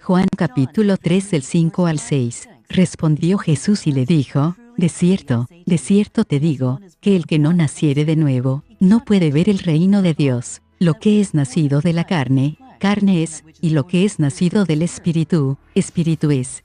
Juan capítulo 3 del 5 al 6. Respondió Jesús y le dijo, de cierto te digo, que el que no naciere de nuevo, no puede ver el reino de Dios. Lo que es nacido de la carne, carne es, y lo que es nacido del Espíritu, Espíritu es.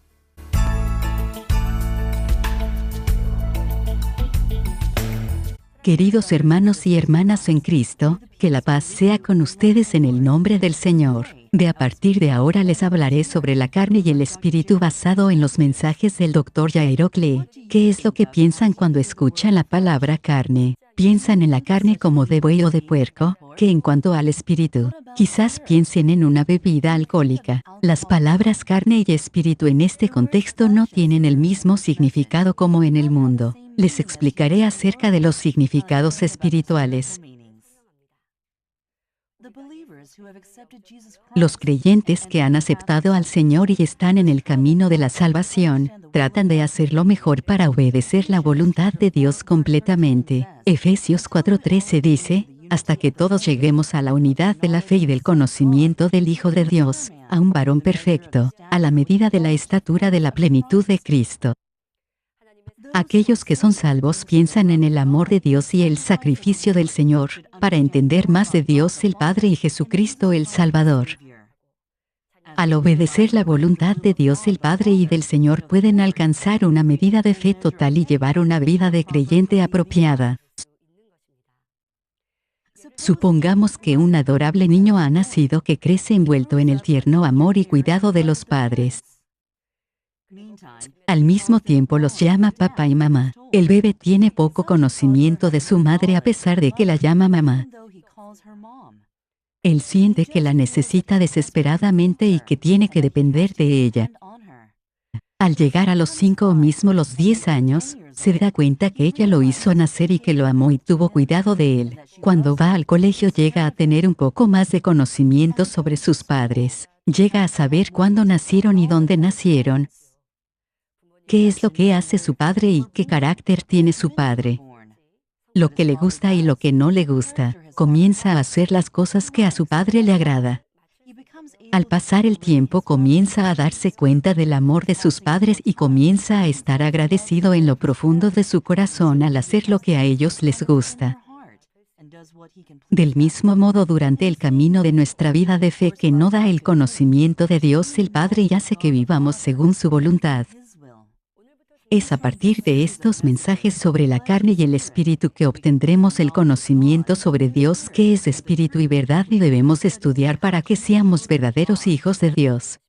Queridos hermanos y hermanas en Cristo, que la paz sea con ustedes en el nombre del Señor. A partir de ahora les hablaré sobre la carne y el espíritu basado en los mensajes del Dr. Jairo Klee. ¿Qué es lo que piensan cuando escuchan la palabra carne? ¿Piensan en la carne como de buey o de puerco? ¿Qué en cuanto al espíritu? Quizás piensen en una bebida alcohólica. Las palabras carne y espíritu en este contexto no tienen el mismo significado como en el mundo. Les explicaré acerca de los significados espirituales. Los creyentes que han aceptado al Señor y están en el camino de la salvación, tratan de hacer lo mejor para obedecer la voluntad de Dios completamente. Efesios 4:13 dice, hasta que todos lleguemos a la unidad de la fe y del conocimiento del Hijo de Dios, a un varón perfecto, a la medida de la estatura de la plenitud de Cristo. Aquellos que son salvos piensan en el amor de Dios y el sacrificio del Señor, para entender más de Dios el Padre y Jesucristo el Salvador. Al obedecer la voluntad de Dios el Padre y del Señor pueden alcanzar una medida de fe total y llevar una vida de creyente apropiada. Supongamos que un adorable niño ha nacido que crece envuelto en el tierno amor y cuidado de los padres. Al mismo tiempo los llama papá y mamá. El bebé tiene poco conocimiento de su madre a pesar de que la llama mamá. Él siente que la necesita desesperadamente y que tiene que depender de ella. Al llegar a los 5 o mismo los 10 años, se da cuenta que ella lo hizo nacer y que lo amó y tuvo cuidado de él. Cuando va al colegio llega a tener un poco más de conocimiento sobre sus padres. Llega a saber cuándo nacieron y dónde nacieron. ¿Qué es lo que hace su padre y qué carácter tiene su padre? Lo que le gusta y lo que no le gusta. Comienza a hacer las cosas que a su padre le agrada. Al pasar el tiempo comienza a darse cuenta del amor de sus padres y comienza a estar agradecido en lo profundo de su corazón al hacer lo que a ellos les gusta. Del mismo modo, durante el camino de nuestra vida de fe que no da el conocimiento de Dios el Padre y hace que vivamos según su voluntad. Es a partir de estos mensajes sobre la carne y el espíritu que obtendremos el conocimiento sobre Dios, que es espíritu y verdad, y debemos estudiar para que seamos verdaderos hijos de Dios.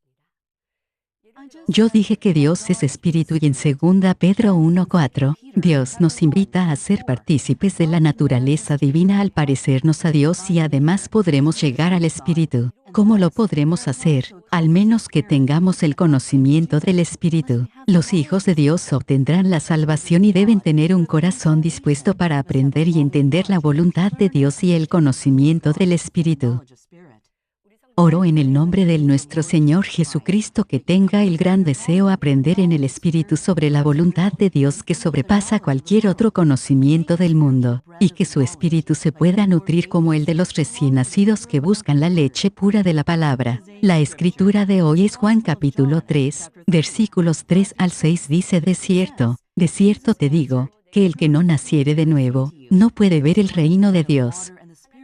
Yo dije que Dios es espíritu y en 2 Pedro 1:4, Dios nos invita a ser partícipes de la naturaleza divina al parecernos a Dios y además podremos llegar al espíritu. ¿Cómo lo podremos hacer? Al menos que tengamos el conocimiento del espíritu. Los hijos de Dios obtendrán la salvación y deben tener un corazón dispuesto para aprender y entender la voluntad de Dios y el conocimiento del espíritu. Oro en el nombre de nuestro Señor Jesucristo que tenga el gran deseo aprender en el Espíritu sobre la voluntad de Dios que sobrepasa cualquier otro conocimiento del mundo, y que su espíritu se pueda nutrir como el de los recién nacidos que buscan la leche pura de la palabra. La escritura de hoy es Juan capítulo 3, versículos 3 al 6 dice: de cierto te digo, que el que no naciere de nuevo, no puede ver el reino de Dios.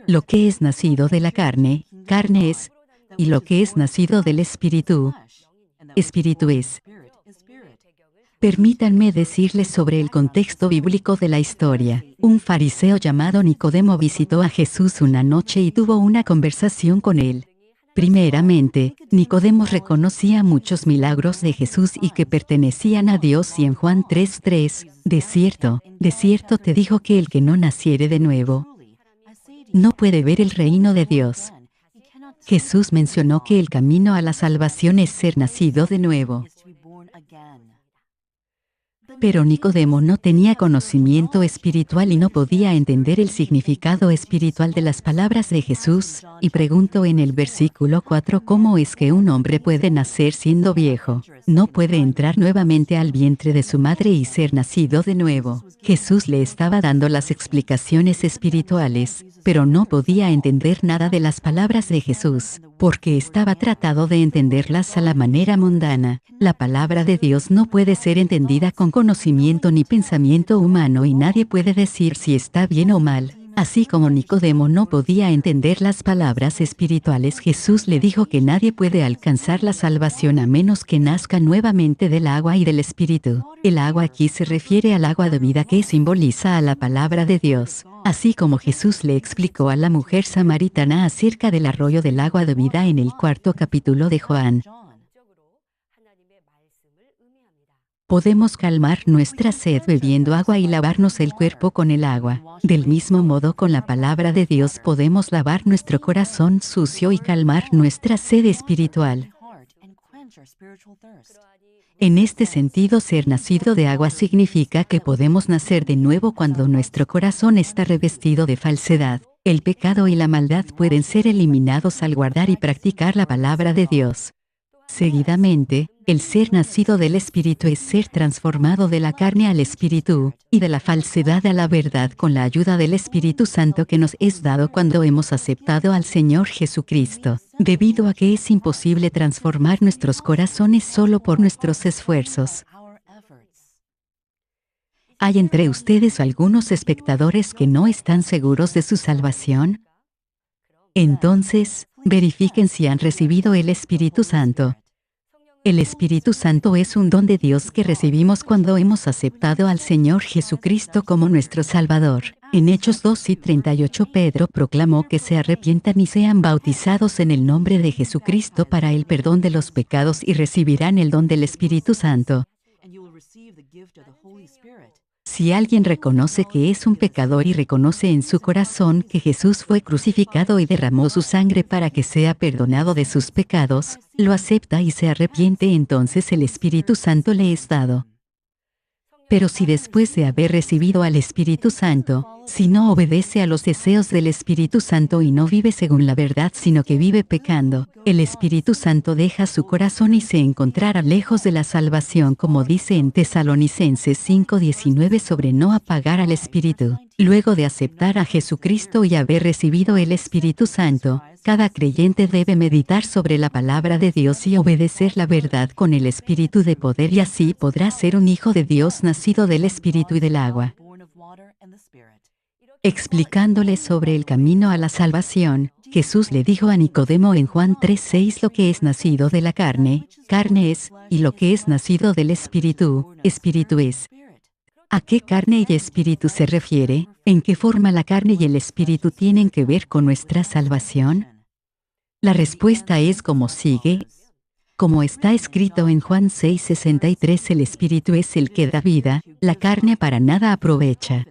Lo que es nacido de la carne, carne es, y lo que es nacido del Espíritu, Espíritu es. Permítanme decirles sobre el contexto bíblico de la historia. Un fariseo llamado Nicodemo visitó a Jesús una noche y tuvo una conversación con él. Primeramente, Nicodemo reconocía muchos milagros de Jesús y que pertenecían a Dios, y en Juan 3:3, de cierto te digo que el que no naciere de nuevo, no puede ver el reino de Dios. Jesús mencionó que el camino a la salvación es ser nacido de nuevo. Pero Nicodemo no tenía conocimiento espiritual y no podía entender el significado espiritual de las palabras de Jesús, y preguntó en el versículo 4 cómo es que un hombre puede nacer siendo viejo. No puede entrar nuevamente al vientre de su madre y ser nacido de nuevo. Jesús le estaba dando las explicaciones espirituales, pero no podía entender nada de las palabras de Jesús, porque estaba tratado de entenderlas a la manera mundana. La palabra de Dios no puede ser entendida con conocimiento ni pensamiento humano y nadie puede decir si está bien o mal. Así como Nicodemo no podía entender las palabras espirituales, Jesús le dijo que nadie puede alcanzar la salvación a menos que nazca nuevamente del agua y del Espíritu. El agua aquí se refiere al agua de vida que simboliza a la palabra de Dios. Así como Jesús le explicó a la mujer samaritana acerca del arroyo del agua de vida en el 4º capítulo de Juan. Podemos calmar nuestra sed bebiendo agua y lavarnos el cuerpo con el agua. Del mismo modo, con la palabra de Dios podemos lavar nuestro corazón sucio y calmar nuestra sed espiritual. En este sentido, ser nacido de agua significa que podemos nacer de nuevo cuando nuestro corazón está revestido de falsedad. El pecado y la maldad pueden ser eliminados al guardar y practicar la palabra de Dios. Seguidamente, el ser nacido del Espíritu es ser transformado de la carne al Espíritu, y de la falsedad a la verdad con la ayuda del Espíritu Santo que nos es dado cuando hemos aceptado al Señor Jesucristo. Debido a que es imposible transformar nuestros corazones solo por nuestros esfuerzos. ¿Hay entre ustedes algunos espectadores que no están seguros de su salvación? Entonces, verifiquen si han recibido el Espíritu Santo. El Espíritu Santo es un don de Dios que recibimos cuando hemos aceptado al Señor Jesucristo como nuestro Salvador. En Hechos 2:38 Pedro proclamó que se arrepientan y sean bautizados en el nombre de Jesucristo para el perdón de los pecados y recibirán el don del Espíritu Santo. Si alguien reconoce que es un pecador y reconoce en su corazón que Jesús fue crucificado y derramó su sangre para que sea perdonado de sus pecados, lo acepta y se arrepiente, entonces el Espíritu Santo le es dado. Pero si después de haber recibido al Espíritu Santo, si no obedece a los deseos del Espíritu Santo y no vive según la verdad sino que vive pecando, el Espíritu Santo deja su corazón y se encontrará lejos de la salvación, como dice en Tesalonicenses 5:19 sobre no apagar al Espíritu. Luego de aceptar a Jesucristo y haber recibido el Espíritu Santo, cada creyente debe meditar sobre la palabra de Dios y obedecer la verdad con el espíritu de poder, y así podrá ser un hijo de Dios nacido del Espíritu y del agua. Explicándole sobre el camino a la salvación, Jesús le dijo a Nicodemo en Juan 3:6: lo que es nacido de la carne, carne es, y lo que es nacido del Espíritu, Espíritu es. ¿A qué carne y espíritu se refiere? ¿En qué forma la carne y el espíritu tienen que ver con nuestra salvación? La respuesta es como sigue. Como está escrito en Juan 6:63, el espíritu es el que da vida, la carne para nada aprovecha.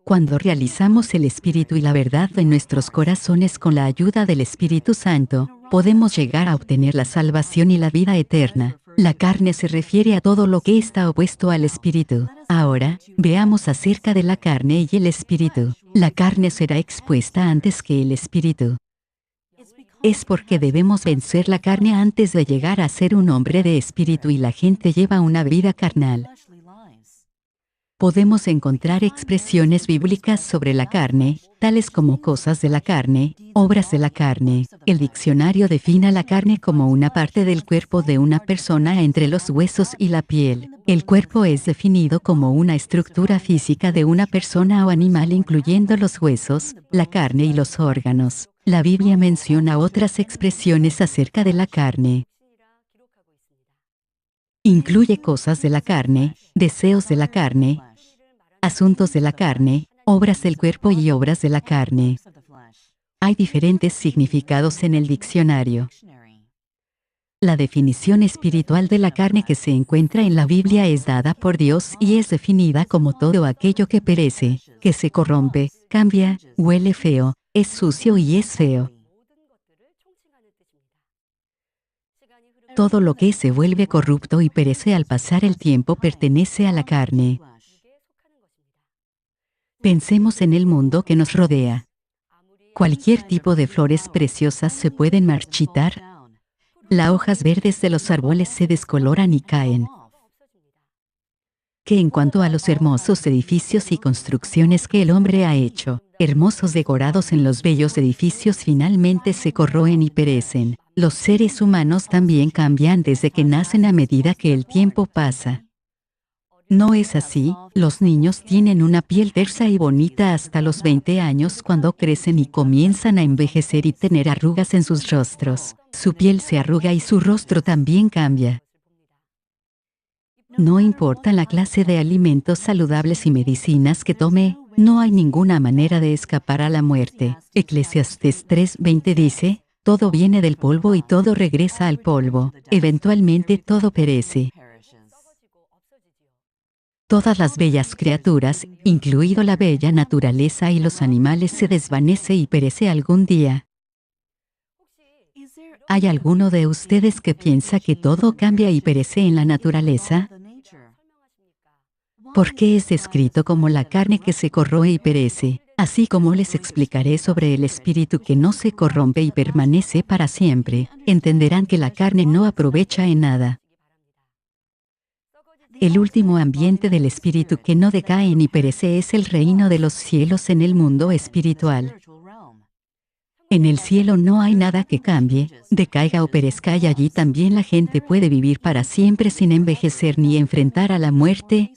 Cuando realizamos el Espíritu y la verdad en nuestros corazones con la ayuda del Espíritu Santo, podemos llegar a obtener la salvación y la vida eterna. La carne se refiere a todo lo que está opuesto al Espíritu. Ahora, veamos acerca de la carne y el Espíritu. La carne será expuesta antes que el Espíritu. Es porque debemos vencer la carne antes de llegar a ser un hombre de espíritu, y la gente lleva una vida carnal. Podemos encontrar expresiones bíblicas sobre la carne, tales como cosas de la carne, obras de la carne. El diccionario define a la carne como una parte del cuerpo de una persona entre los huesos y la piel. El cuerpo es definido como una estructura física de una persona o animal, incluyendo los huesos, la carne y los órganos. La Biblia menciona otras expresiones acerca de la carne. Incluye cosas de la carne, deseos de la carne, asuntos de la carne, obras del cuerpo y obras de la carne. Hay diferentes significados en el diccionario. La definición espiritual de la carne que se encuentra en la Biblia es dada por Dios y es definida como todo aquello que perece, que se corrompe, cambia, huele feo, es sucio y es feo. Todo lo que se vuelve corrupto y perece al pasar el tiempo pertenece a la carne. Pensemos en el mundo que nos rodea. Cualquier tipo de flores preciosas se pueden marchitar. Las hojas verdes de los árboles se descoloran y caen. Que en cuanto a los hermosos edificios y construcciones que el hombre ha hecho, hermosos decorados en los bellos edificios finalmente se corroen y perecen. Los seres humanos también cambian desde que nacen a medida que el tiempo pasa. No es así, los niños tienen una piel tersa y bonita hasta los 20 años cuando crecen y comienzan a envejecer y tener arrugas en sus rostros. Su piel se arruga y su rostro también cambia. No importa la clase de alimentos saludables y medicinas que tome, no hay ninguna manera de escapar a la muerte. Eclesiastés 3:20 dice, todo viene del polvo y todo regresa al polvo. Eventualmente todo perece. Todas las bellas criaturas, incluido la bella naturaleza y los animales, se desvanece y perece algún día. ¿Hay alguno de ustedes que piensa que todo cambia y perece en la naturaleza? ¿Por qué es descrito como la carne que se corroe y perece? Así como les explicaré sobre el espíritu que no se corrompe y permanece para siempre, entenderán que la carne no aprovecha en nada. El último ambiente del espíritu que no decae ni perece es el reino de los cielos en el mundo espiritual. En el cielo no hay nada que cambie, decaiga o perezca, y allí también la gente puede vivir para siempre sin envejecer ni enfrentar a la muerte.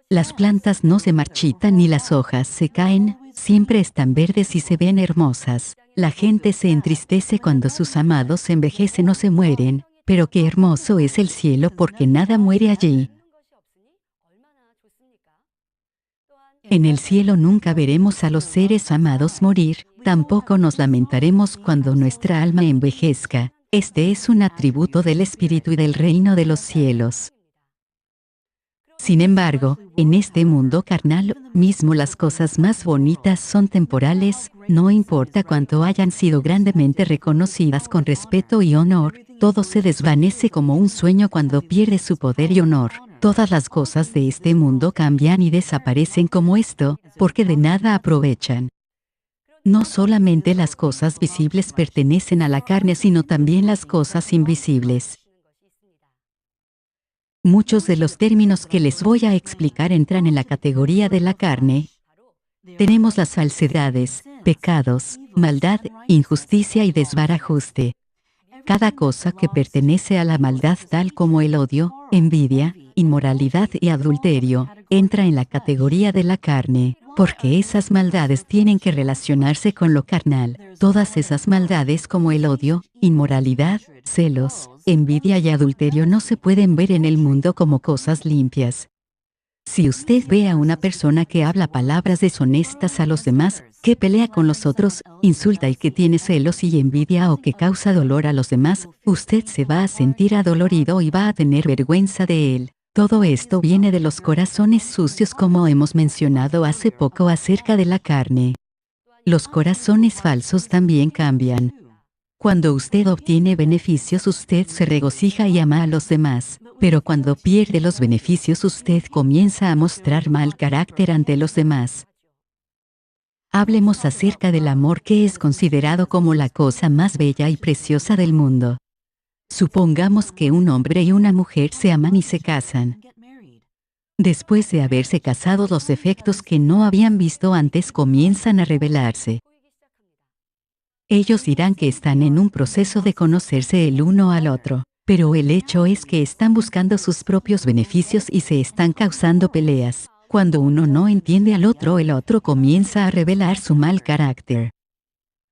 Las plantas no se marchitan ni las hojas se caen, siempre están verdes y se ven hermosas. La gente se entristece cuando sus amados envejecen o se mueren, pero qué hermoso es el cielo porque nada muere allí. En el cielo nunca veremos a los seres amados morir, tampoco nos lamentaremos cuando nuestra alma envejezca. Este es un atributo del espíritu y del reino de los cielos. Sin embargo, en este mundo carnal, mismo las cosas más bonitas son temporales, no importa cuánto hayan sido grandemente reconocidas con respeto y honor, todo se desvanece como un sueño cuando pierde su poder y honor. Todas las cosas de este mundo cambian y desaparecen como esto, porque de nada aprovechan. No solamente las cosas visibles pertenecen a la carne, sino también las cosas invisibles. Muchos de los términos que les voy a explicar entran en la categoría de la carne. Tenemos las falsedades, pecados, maldad, injusticia y desbarajuste. Cada cosa que pertenece a la maldad, tal como el odio, envidia, inmoralidad y adulterio, entra en la categoría de la carne, porque esas maldades tienen que relacionarse con lo carnal. Todas esas maldades como el odio, inmoralidad, celos, envidia y adulterio no se pueden ver en el mundo como cosas limpias. Si usted ve a una persona que habla palabras deshonestas a los demás, que pelea con los otros, insulta y que tiene celos y envidia o que causa dolor a los demás, usted se va a sentir adolorido y va a tener vergüenza de él. Todo esto viene de los corazones sucios, como hemos mencionado hace poco acerca de la carne. Los corazones falsos también cambian. Cuando usted obtiene beneficios, usted se regocija y ama a los demás, pero cuando pierde los beneficios, usted comienza a mostrar mal carácter ante los demás. Hablemos acerca del amor, que es considerado como la cosa más bella y preciosa del mundo. Supongamos que un hombre y una mujer se aman y se casan. Después de haberse casado, los efectos que no habían visto antes comienzan a revelarse. Ellos dirán que están en un proceso de conocerse el uno al otro, pero el hecho es que están buscando sus propios beneficios y se están causando peleas. Cuando uno no entiende al otro, el otro comienza a revelar su mal carácter.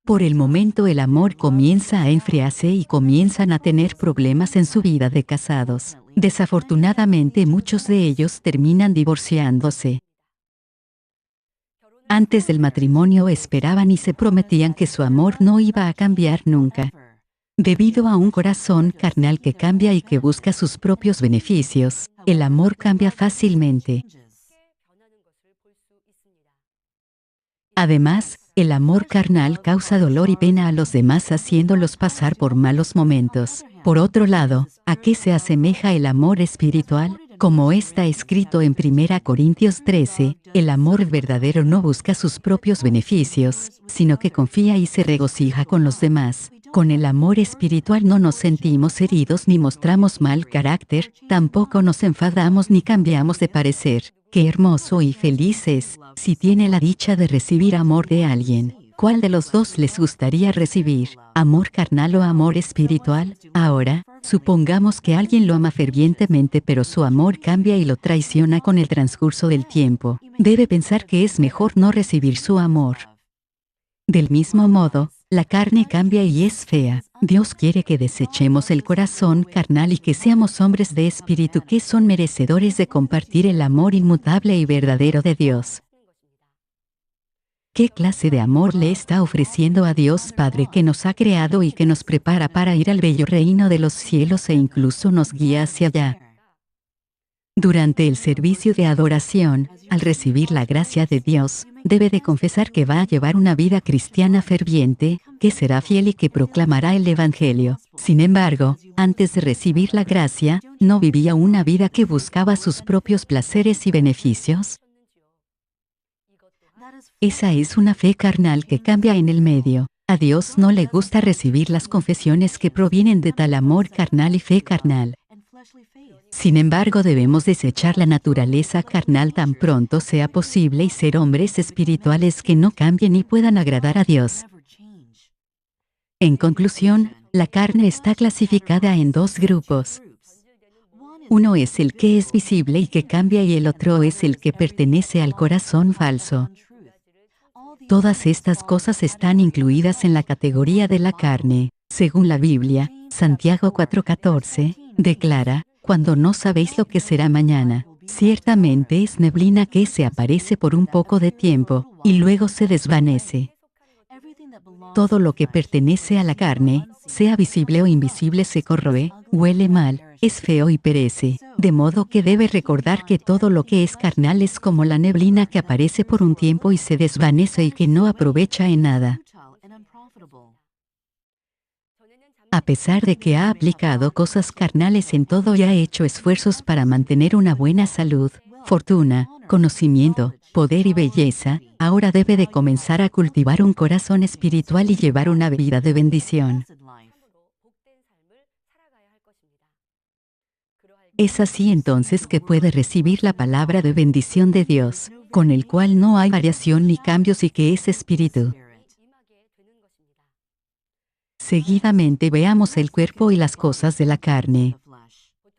Por el momento el amor comienza a enfriarse y comienzan a tener problemas en su vida de casados. Desafortunadamente, muchos de ellos terminan divorciándose. Antes del matrimonio esperaban y se prometían que su amor no iba a cambiar nunca. Debido a un corazón carnal que cambia y que busca sus propios beneficios, el amor cambia fácilmente. Además, El amor carnal causa dolor y pena a los demás haciéndolos pasar por malos momentos. Por otro lado, ¿a qué se asemeja el amor espiritual? Como está escrito en 1 Corintios 13, el amor verdadero no busca sus propios beneficios, sino que confía y se regocija con los demás. Con el amor espiritual no nos sentimos heridos ni mostramos mal carácter, tampoco nos enfadamos ni cambiamos de parecer. Qué hermoso y feliz es, si tiene la dicha de recibir amor de alguien. ¿Cuál de los dos les gustaría recibir? ¿Amor carnal o amor espiritual? Ahora, supongamos que alguien lo ama fervientemente pero su amor cambia y lo traiciona con el transcurso del tiempo. Debe pensar que es mejor no recibir su amor. Del mismo modo, la carne cambia y es fea. Dios quiere que desechemos el corazón carnal y que seamos hombres de espíritu que son merecedores de compartir el amor inmutable y verdadero de Dios. ¿Qué clase de amor le está ofreciendo a Dios Padre que nos ha creado y que nos prepara para ir al bello reino de los cielos e incluso nos guía hacia allá? Durante el servicio de adoración, al recibir la gracia de Dios, debe de confesar que va a llevar una vida cristiana ferviente, que será fiel y que proclamará el Evangelio. Sin embargo, antes de recibir la gracia, ¿no vivía una vida que buscaba sus propios placeres y beneficios? Esa es una fe carnal que cambia en el medio. A Dios no le gusta recibir las confesiones que provienen de tal amor carnal y fe carnal. Sin embargo, debemos desechar la naturaleza carnal tan pronto sea posible y ser hombres espirituales que no cambien y puedan agradar a Dios. En conclusión, la carne está clasificada en dos grupos. Uno es el que es visible y que cambia y el otro es el que pertenece al corazón falso. Todas estas cosas están incluidas en la categoría de la carne. Según la Biblia, Santiago 4:14, declara, cuando no sabéis lo que será mañana, ciertamente es neblina que se aparece por un poco de tiempo, y luego se desvanece. Todo lo que pertenece a la carne, sea visible o invisible, se corroe, huele mal, es feo y perece, de modo que debe recordar que todo lo que es carnal es como la neblina que aparece por un tiempo y se desvanece y que no aprovecha en nada. A pesar de que ha aplicado cosas carnales en todo y ha hecho esfuerzos para mantener una buena salud, fortuna, conocimiento, poder y belleza, ahora debe de comenzar a cultivar un corazón espiritual y llevar una vida de bendición. Es así entonces que puede recibir la palabra de bendición de Dios, con el cual no hay variación ni cambios y que es espíritu. Seguidamente veamos el cuerpo y las cosas de la carne.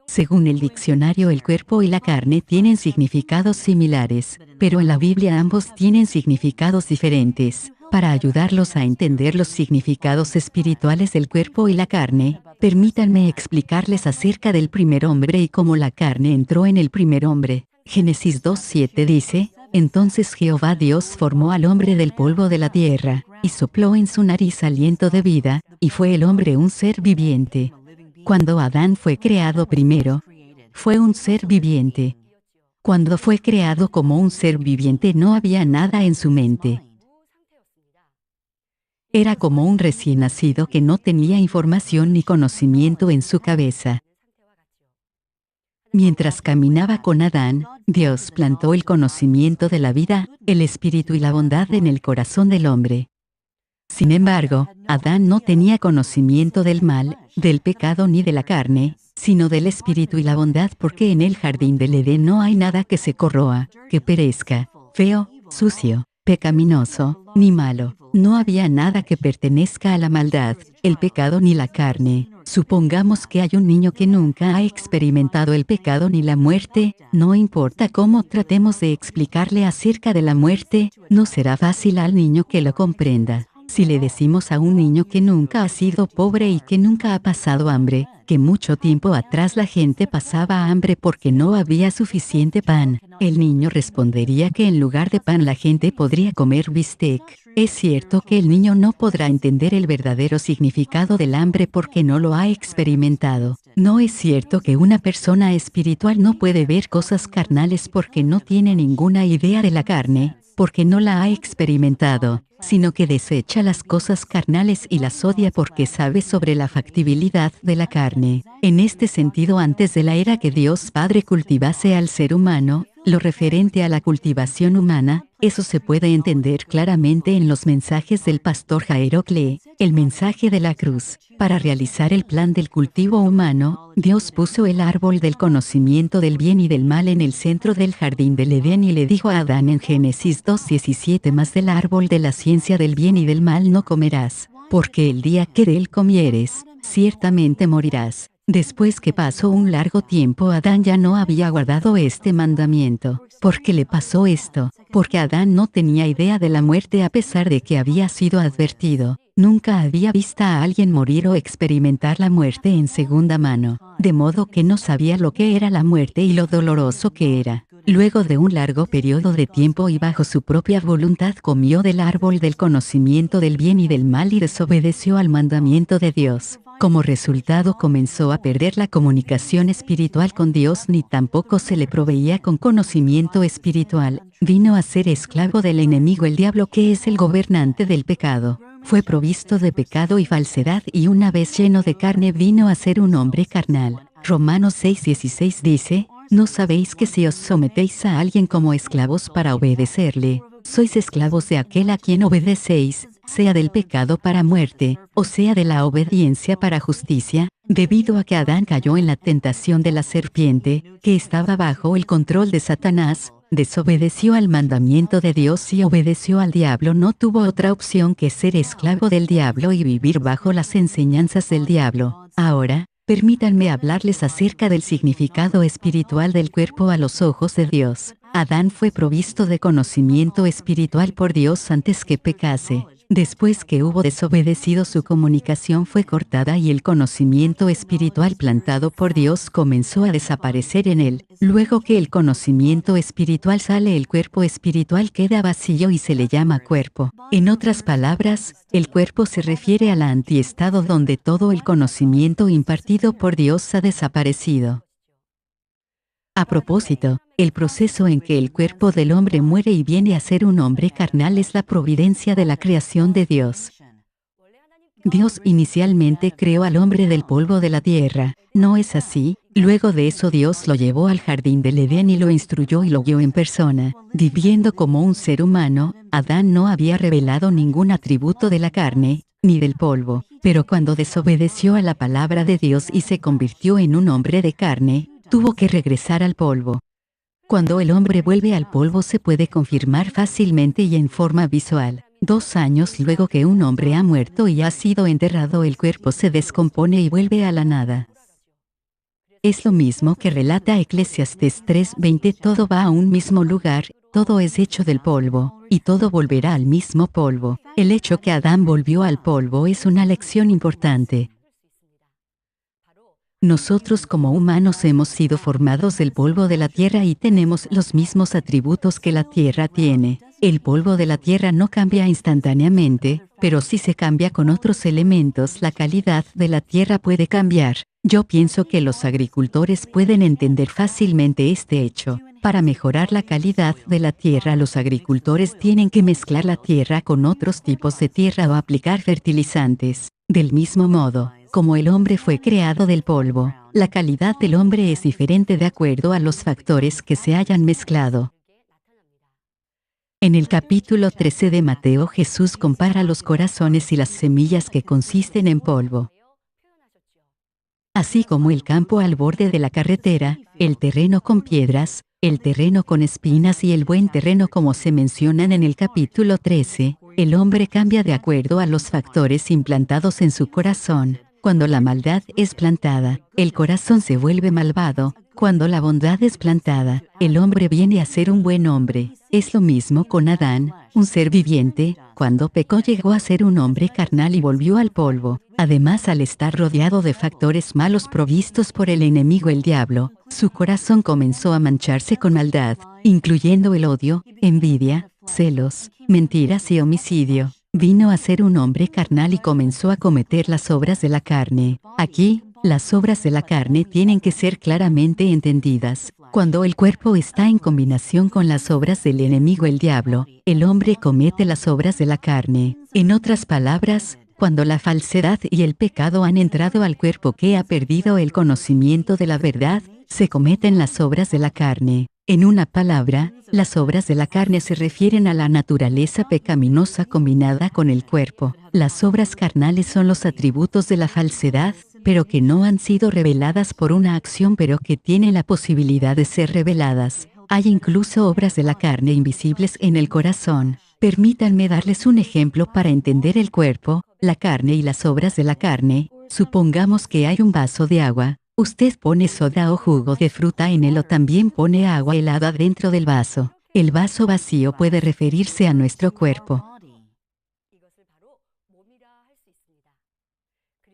Según el diccionario, el cuerpo y la carne tienen significados similares, pero en la Biblia ambos tienen significados diferentes. Para ayudarlos a entender los significados espirituales del cuerpo y la carne, permítanme explicarles acerca del primer hombre y cómo la carne entró en el primer hombre. Génesis 2:7 dice, entonces Jehová Dios formó al hombre del polvo de la tierra, y sopló en su nariz aliento de vida, y fue el hombre un ser viviente. Cuando Adán fue creado primero, fue un ser viviente. Cuando fue creado como un ser viviente no había nada en su mente. Era como un recién nacido que no tenía información ni conocimiento en su cabeza. Mientras caminaba con Adán, Dios plantó el conocimiento de la vida, el espíritu y la bondad en el corazón del hombre. Sin embargo, Adán no tenía conocimiento del mal, del pecado ni de la carne, sino del espíritu y la bondad, porque en el jardín del Edén no hay nada que se corroa, que perezca, feo, sucio, pecaminoso, ni malo. No había nada que pertenezca a la maldad, el pecado ni la carne. Supongamos que hay un niño que nunca ha experimentado el pecado ni la muerte, no importa cómo tratemos de explicarle acerca de la muerte, no será fácil al niño que lo comprenda. Si le decimos a un niño que nunca ha sido pobre y que nunca ha pasado hambre, que mucho tiempo atrás la gente pasaba hambre porque no había suficiente pan, el niño respondería que en lugar de pan la gente podría comer bistec. Es cierto que el niño no podrá entender el verdadero significado del hambre porque no lo ha experimentado. No es cierto que una persona espiritual no puede ver cosas carnales porque no tiene ninguna idea de la carne, porque no la ha experimentado. sino que desecha las cosas carnales y las odia porque sabe sobre la factibilidad de la carne. En este sentido, antes de la era que Dios Padre cultivase al ser humano, lo referente a la cultivación humana, eso se puede entender claramente en los mensajes del pastor Jairo Klee, el mensaje de la cruz. Para realizar el plan del cultivo humano, Dios puso el árbol del conocimiento del bien y del mal en el centro del jardín del Edén y le dijo a Adán en Génesis 2:17: mas del árbol de la ciencia del bien y del mal no comerás, porque el día que de él comieres, ciertamente morirás. Después que pasó un largo tiempo, Adán ya no había guardado este mandamiento. ¿Por qué le pasó esto? Porque Adán no tenía idea de la muerte a pesar de que había sido advertido. Nunca había visto a alguien morir o experimentar la muerte en segunda mano, de modo que no sabía lo que era la muerte y lo doloroso que era. Luego de un largo periodo de tiempo y bajo su propia voluntad comió del árbol del conocimiento del bien y del mal y desobedeció al mandamiento de Dios. Como resultado comenzó a perder la comunicación espiritual con Dios, ni tampoco se le proveía con conocimiento espiritual. Vino a ser esclavo del enemigo el diablo, que es el gobernante del pecado. Fue provisto de pecado y falsedad y una vez lleno de carne vino a ser un hombre carnal. Romanos 6:16 dice: ¿no sabéis que si os sometéis a alguien como esclavos para obedecerle, sois esclavos de aquel a quien obedecéis, sea del pecado para muerte, o sea de la obediencia para justicia? Debido a que Adán cayó en la tentación de la serpiente, que estaba bajo el control de Satanás, desobedeció al mandamiento de Dios y obedeció al diablo. No tuvo otra opción que ser esclavo del diablo y vivir bajo las enseñanzas del diablo. Ahora, permítanme hablarles acerca del significado espiritual del cuerpo a los ojos de Dios. Adán fue provisto de conocimiento espiritual por Dios antes que pecase. Después que hubo desobedecido, su comunicación fue cortada y el conocimiento espiritual plantado por Dios comenzó a desaparecer en él. Luego que el conocimiento espiritual sale, el cuerpo espiritual queda vacío y se le llama cuerpo. En otras palabras, el cuerpo se refiere al antiestado donde todo el conocimiento impartido por Dios ha desaparecido. A propósito, el proceso en que el cuerpo del hombre muere y viene a ser un hombre carnal es la providencia de la creación de Dios. Dios inicialmente creó al hombre del polvo de la tierra, ¿no es así? Luego de eso Dios lo llevó al jardín del Edén y lo instruyó y lo guió en persona. Viviendo como un ser humano, Adán no había revelado ningún atributo de la carne, ni del polvo, pero cuando desobedeció a la palabra de Dios y se convirtió en un hombre de carne, tuvo que regresar al polvo. Cuando el hombre vuelve al polvo se puede confirmar fácilmente y en forma visual. 2 años luego que un hombre ha muerto y ha sido enterrado, el cuerpo se descompone y vuelve a la nada. Es lo mismo que relata Eclesiastés 3:20: todo va a un mismo lugar, todo es hecho del polvo, y todo volverá al mismo polvo. El hecho que Adán volvió al polvo es una lección importante. Nosotros como humanos hemos sido formados del polvo de la tierra y tenemos los mismos atributos que la tierra tiene. El polvo de la tierra no cambia instantáneamente, pero si se cambia con otros elementos, la calidad de la tierra puede cambiar. Yo pienso que los agricultores pueden entender fácilmente este hecho. Para mejorar la calidad de la tierra, los agricultores tienen que mezclar la tierra con otros tipos de tierra o aplicar fertilizantes. Del mismo modo, como el hombre fue creado del polvo, la calidad del hombre es diferente de acuerdo a los factores que se hayan mezclado. En el capítulo 13 de Mateo, Jesús compara los corazones y las semillas que consisten en polvo. Así como el campo al borde de la carretera, el terreno con piedras, el terreno con espinas y el buen terreno, como se mencionan en el capítulo 13, el hombre cambia de acuerdo a los factores implantados en su corazón. Cuando la maldad es plantada, el corazón se vuelve malvado. Cuando la bondad es plantada, el hombre viene a ser un buen hombre. Es lo mismo con Adán, un ser viviente. Cuando pecó llegó a ser un hombre carnal y volvió al polvo. Además, al estar rodeado de factores malos provistos por el enemigo, el diablo, su corazón comenzó a mancharse con maldad, incluyendo el odio, envidia, celos, mentiras y homicidio. Vino a ser un hombre carnal y comenzó a cometer las obras de la carne. Aquí, las obras de la carne tienen que ser claramente entendidas. Cuando el cuerpo está en combinación con las obras del enemigo el diablo, el hombre comete las obras de la carne. En otras palabras, cuando la falsedad y el pecado han entrado al cuerpo que ha perdido el conocimiento de la verdad, se cometen las obras de la carne. En una palabra, las obras de la carne se refieren a la naturaleza pecaminosa combinada con el cuerpo. Las obras carnales son los atributos de la falsedad, pero que no han sido reveladas por una acción pero que tienen la posibilidad de ser reveladas. Hay incluso obras de la carne invisibles en el corazón. Permítanme darles un ejemplo para entender el cuerpo, la carne y las obras de la carne. Supongamos que hay un vaso de agua. Usted pone soda o jugo de fruta en él o también pone agua helada dentro del vaso. El vaso vacío puede referirse a nuestro cuerpo.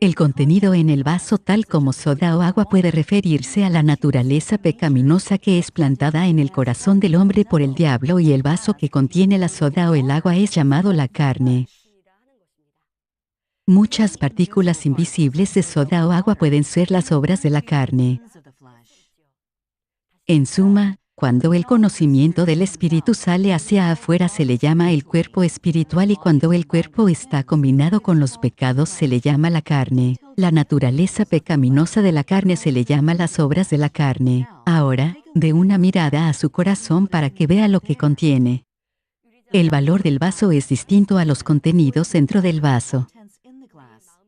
El contenido en el vaso tal como soda o agua puede referirse a la naturaleza pecaminosa que es plantada en el corazón del hombre por el diablo y el vaso que contiene la soda o el agua es llamado la carne. Muchas partículas invisibles de soda o agua pueden ser las obras de la carne. En suma, cuando el conocimiento del espíritu sale hacia afuera se le llama el cuerpo espiritual y cuando el cuerpo está combinado con los pecados se le llama la carne. La naturaleza pecaminosa de la carne se le llama las obras de la carne. Ahora, dé una mirada a su corazón para que vea lo que contiene. El valor del vaso es distinto a los contenidos dentro del vaso.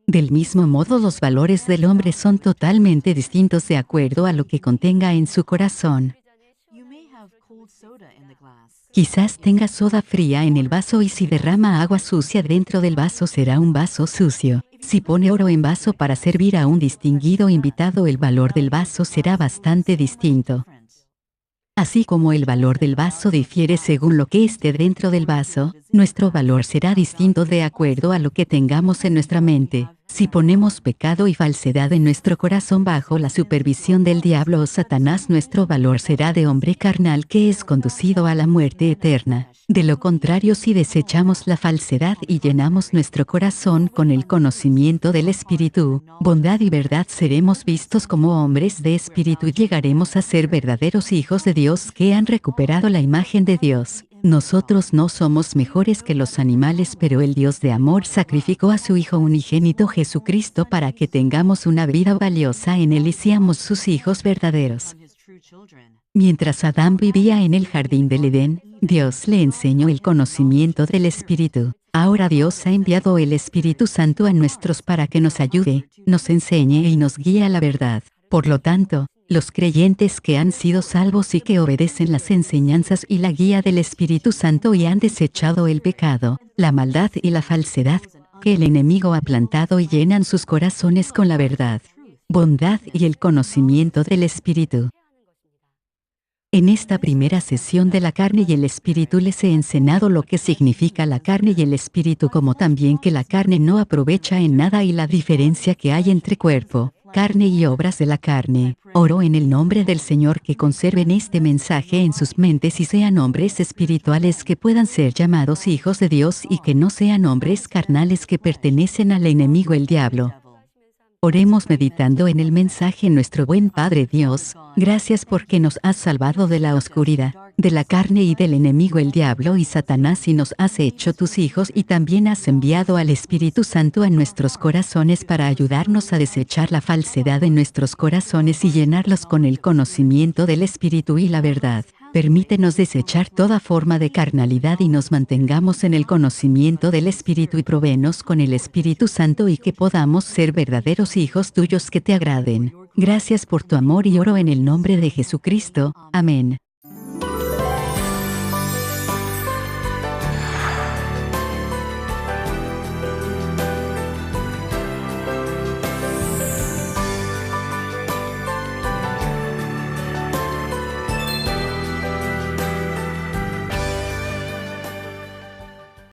Del mismo modo, los valores del hombre son totalmente distintos de acuerdo a lo que contenga en su corazón. Quizás tenga soda fría en el vaso y si derrama agua sucia dentro del vaso será un vaso sucio. Si pone oro en vaso para servir a un distinguido invitado, el valor del vaso será bastante distinto. Así como el valor del vaso difiere según lo que esté dentro del vaso, nuestro valor será distinto de acuerdo a lo que tengamos en nuestra mente. Si ponemos pecado y falsedad en nuestro corazón bajo la supervisión del diablo o Satanás, nuestro valor será de hombre carnal que es conducido a la muerte eterna. De lo contrario, si desechamos la falsedad y llenamos nuestro corazón con el conocimiento del Espíritu, bondad y verdad, seremos vistos como hombres de espíritu y llegaremos a ser verdaderos hijos de Dios que han recuperado la imagen de Dios. Nosotros no somos mejores que los animales, pero el Dios de amor sacrificó a su Hijo unigénito Jesucristo para que tengamos una vida valiosa en Él y seamos sus hijos verdaderos. Mientras Adán vivía en el jardín del Edén, Dios le enseñó el conocimiento del Espíritu. Ahora Dios ha enviado el Espíritu Santo a nosotros para que nos ayude, nos enseñe y nos guíe a la verdad. Por lo tanto, los creyentes que han sido salvos y que obedecen las enseñanzas y la guía del Espíritu Santo y han desechado el pecado, la maldad y la falsedad que el enemigo ha plantado y llenan sus corazones con la verdad, bondad y el conocimiento del Espíritu. En esta primera sesión de la carne y el espíritu les he enseñado lo que significa la carne y el espíritu, como también que la carne no aprovecha en nada y la diferencia que hay entre cuerpo, carne y obras de la carne. Oro en el nombre del Señor que conserven este mensaje en sus mentes y sean hombres espirituales que puedan ser llamados hijos de Dios y que no sean hombres carnales que pertenecen al enemigo el diablo. Oremos meditando en el mensaje. Nuestro buen Padre Dios, gracias porque nos has salvado de la oscuridad, de la carne y del enemigo el diablo y Satanás, y nos has hecho tus hijos y también has enviado al Espíritu Santo a nuestros corazones para ayudarnos a desechar la falsedad en nuestros corazones y llenarlos con el conocimiento del Espíritu y la verdad. Permítenos desechar toda forma de carnalidad y nos mantengamos en el conocimiento del Espíritu y provéenos con el Espíritu Santo y que podamos ser verdaderos hijos tuyos que te agraden. Gracias por tu amor y oro en el nombre de Jesucristo. Amén.